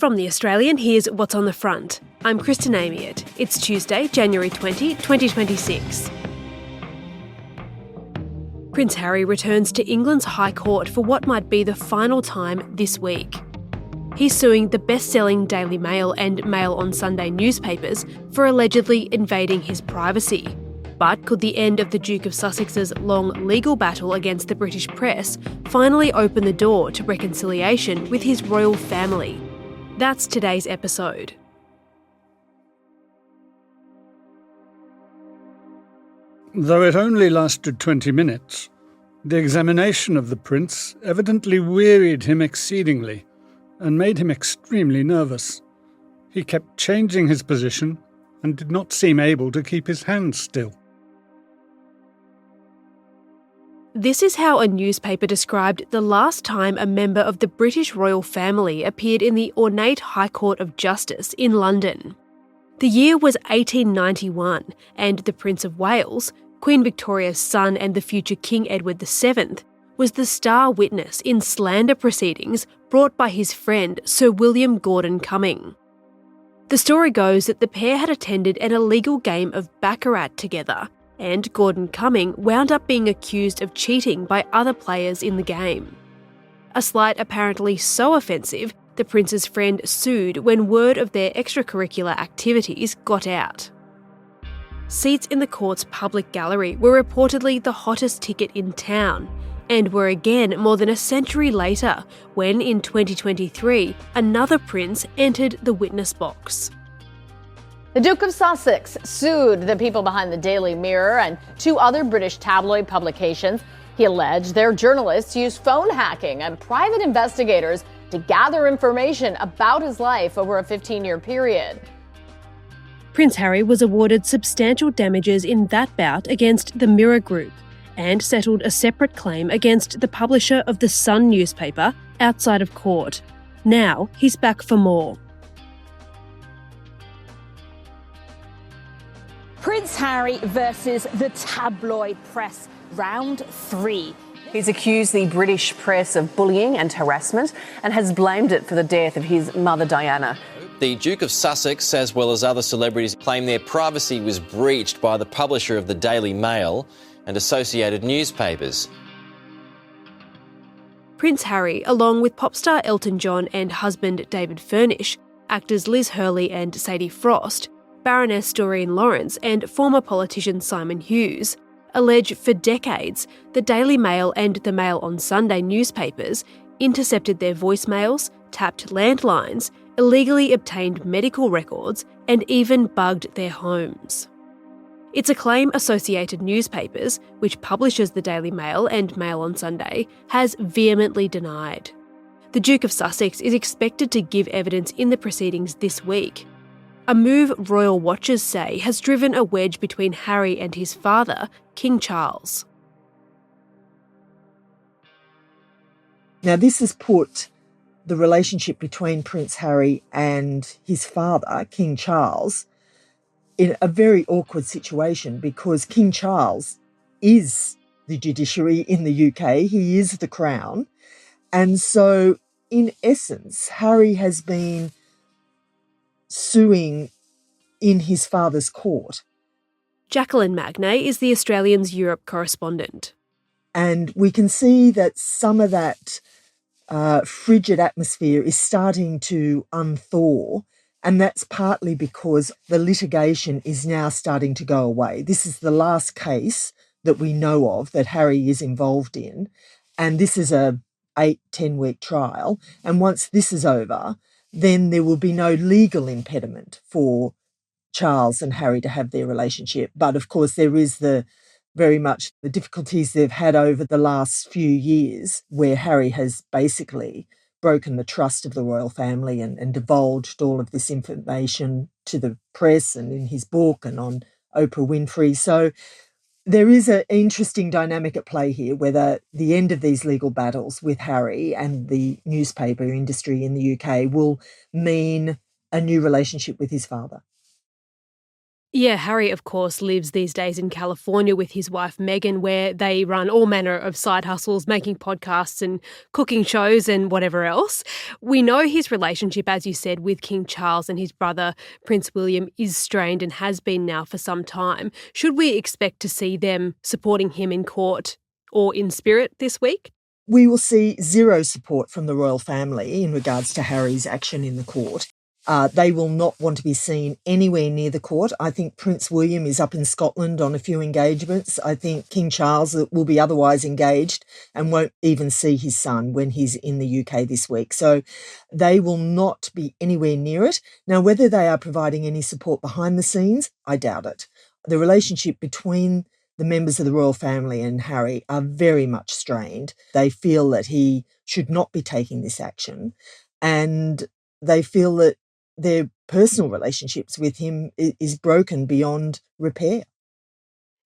From The Australian, here's What's on the Front. I'm Kristen Amiet. It's Tuesday, January 20, 2026. Prince Harry returns to England's High Court for what might be the final time this week. He's suing the best-selling Daily Mail and Mail on Sunday newspapers for allegedly invading his privacy. But could the end of the Duke of Sussex's long legal battle against the British press finally open the door to reconciliation with his royal family? That's today's episode. Though it only lasted 20 minutes, the examination of the prince evidently wearied him exceedingly and made him extremely nervous. He kept changing his position and did not seem able to keep his hands still. This is how a newspaper described the last time a member of the British royal family appeared in the ornate High Court of Justice in London. The year was 1891, and the Prince of Wales, Queen Victoria's son and the future King Edward VII, was the star witness in slander proceedings brought by his friend Sir William Gordon Cumming. The story goes that the pair had attended an illegal game of baccarat together, and Gordon Cumming wound up being accused of cheating by other players in the game. A slight apparently so offensive, the prince's friend sued when word of their extracurricular activities got out. Seats in the court's public gallery were reportedly the hottest ticket in town, and were again more than a century later when, in 2023, another prince entered the witness box. The Duke of Sussex sued the people behind the Daily Mirror and two other British tabloid publications. He alleged their journalists used phone hacking and private investigators to gather information about his life over a 15-year period. Prince Harry was awarded substantial damages in that bout against the Mirror Group and settled a separate claim against the publisher of the Sun newspaper outside of court. Now he's back for more. Prince Harry versus the tabloid press, round 3. He's accused the British press of bullying and harassment and has blamed it for the death of his mother Diana. The Duke of Sussex, as well as other celebrities, claim their privacy was breached by the publisher of the Daily Mail and associated newspapers. Prince Harry, along with pop star Elton John and husband David Furnish, actors Liz Hurley and Sadie Frost, Baroness Doreen Lawrence and former politician Simon Hughes, allege for decades the Daily Mail and the Mail on Sunday newspapers intercepted their voicemails, tapped landlines, illegally obtained medical records, and even bugged their homes. It's a claim Associated Newspapers, which publishes the Daily Mail and Mail on Sunday, has vehemently denied. The Duke of Sussex is expected to give evidence in the proceedings this week. A move royal watchers say has driven a wedge between Harry and his father, King Charles. Now, this has put the relationship between Prince Harry and his father, King Charles, in a very awkward situation because King Charles is the judiciary in the UK. He is the crown. And so, in essence, Harry has been suing in his father's court. Jacquelin Magnay is the Australian's Europe correspondent. And we can see that some of that frigid atmosphere is starting to unthaw, and that's partly because the litigation is now starting to go away. This is the last case that we know of that Harry is involved in, and this is a 8-10 week trial. And once this is over, then there will be no legal impediment for Charles and Harry to have their relationship. But of course, there is very much the difficulties they've had over the last few years where Harry has basically broken the trust of the royal family and divulged all of this information to the press and in his book and on Oprah Winfrey. So there is an interesting dynamic at play here, whether the end of these legal battles with Harry and the newspaper industry in the UK will mean a new relationship with his father. Yeah, Harry, of course, lives these days in California with his wife Meghan, where they run all manner of side hustles, making podcasts and cooking shows and whatever else. We know his relationship, as you said, with King Charles and his brother Prince William is strained and has been now for some time. Should we expect to see them supporting him in court or in spirit this week? We will see zero support from the royal family in regards to Harry's action in the court. They will not want to be seen anywhere near the court. I think Prince William is up in Scotland on a few engagements. I think King Charles will be otherwise engaged and won't even see his son when he's in the UK this week. So they will not be anywhere near it. Now, whether they are providing any support behind the scenes, I doubt it. The relationship between the members of the royal family and Harry are very much strained. They feel that he should not be taking this action, and they feel that their personal relationships with him is broken beyond repair.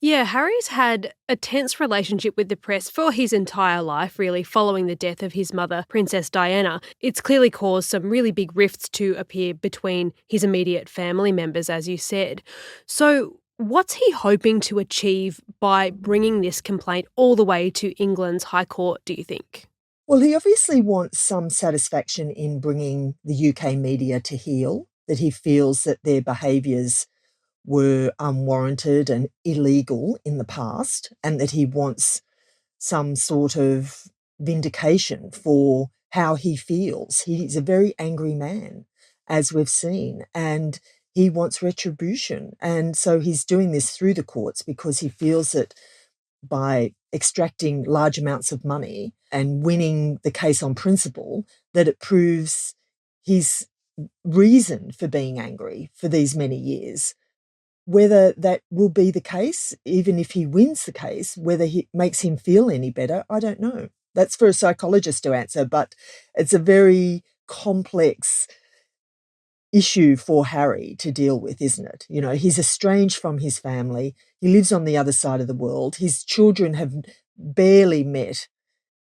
Yeah, Harry's had a tense relationship with the press for his entire life, really, following the death of his mother, Princess Diana. It's clearly caused some really big rifts to appear between his immediate family members, as you said. So what's he hoping to achieve by bringing this complaint all the way to England's High Court, do you think? Well, he obviously wants some satisfaction in bringing the UK media to heel, that he feels that their behaviours were unwarranted and illegal in the past, and that he wants some sort of vindication for how he feels. He's a very angry man, as we've seen, and he wants retribution. And so he's doing this through the courts because he feels that by extracting large amounts of money and winning the case on principle, that it proves his reason for being angry for these many years. Whether that will be the case, even if he wins the case, whether it makes him feel any better, I don't know. That's for a psychologist to answer, but it's a very complex issue for Harry to deal with, isn't it? You know, he's estranged from his family. He lives on the other side of the world. His children have barely met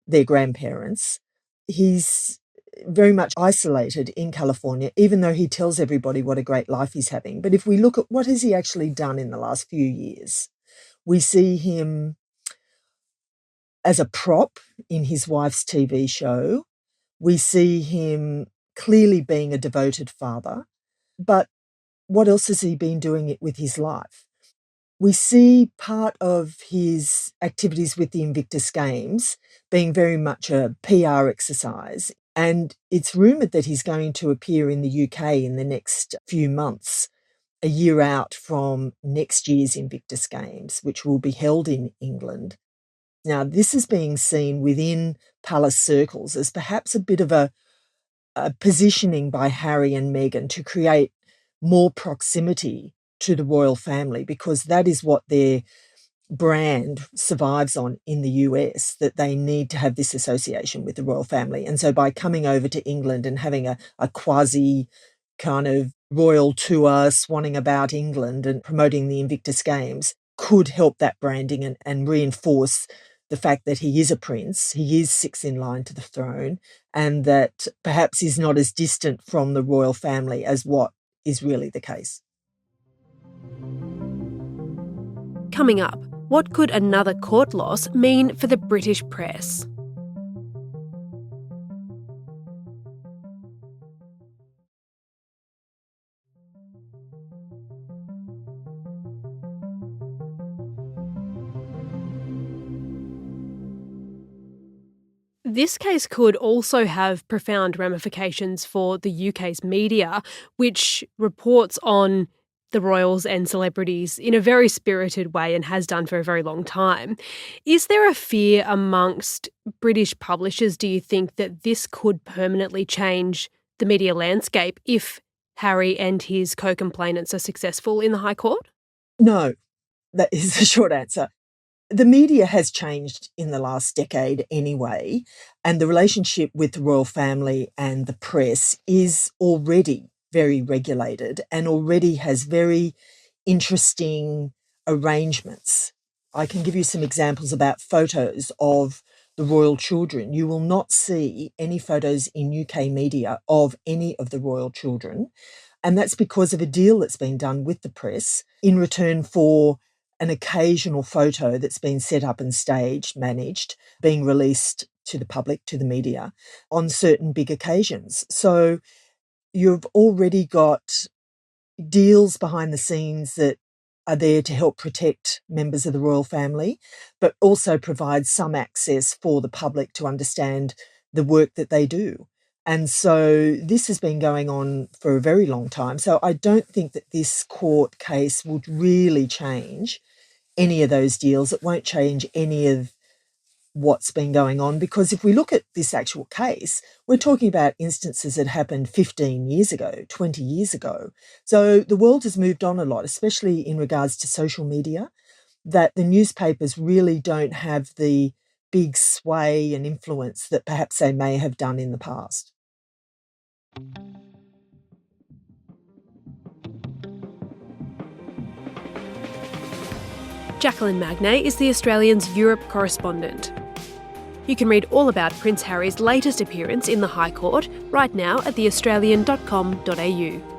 their grandparents. He's very much isolated in California, even though he tells everybody what a great life he's having. But if we look at what has he actually done in the last few years, we see him as a prop in his wife's TV show. We see him clearly being a devoted father. But what else has he been doing with his life? We see part of his activities with the Invictus Games being very much a PR exercise. And it's rumoured that he's going to appear in the UK in the next few months, a year out from next year's Invictus Games, which will be held in England. Now, this is being seen within palace circles as perhaps a bit of a positioning by Harry and Meghan to create more proximity to the royal family, because that is what their brand survives on in the US, that they need to have this association with the royal family. And so by coming over to England and having a quasi kind of royal tour swanning about England and promoting the Invictus Games could help that branding and reinforce the fact that he is a prince, he is sixth in line to the throne, and that perhaps he's not as distant from the royal family as what is really the case. Coming up, what could another court loss mean for the British press? This case could also have profound ramifications for the UK's media, which reports on the royals and celebrities in a very spirited way and has done for a very long time. Is there a fear amongst British publishers, do you think, that this could permanently change the media landscape if Harry and his co-complainants are successful in the High Court? No, that is the short answer. The media has changed in the last decade anyway, and the relationship with the royal family and the press is already very regulated and already has very interesting arrangements. I can give you some examples about photos of the royal children. You will not see any photos in UK media of any of the royal children. And that's because of a deal that's been done with the press in return for an occasional photo that's been set up and staged, managed, being released to the public, to the media, on certain big occasions. So you've already got deals behind the scenes that are there to help protect members of the royal family, but also provide some access for the public to understand the work that they do. And so this has been going on for a very long time. So I don't think that this court case would really change any of those deals. It won't change any of what's been going on, because if we look at this actual case, we're talking about instances that happened 15 years ago, 20 years ago. So the world has moved on a lot, especially in regards to social media, that the newspapers really don't have the big sway and influence that perhaps they may have done in the past. Jacquelin Magnay is the Australian's Europe correspondent. You can read all about Prince Harry's latest appearance in the High Court right now at theaustralian.com.au.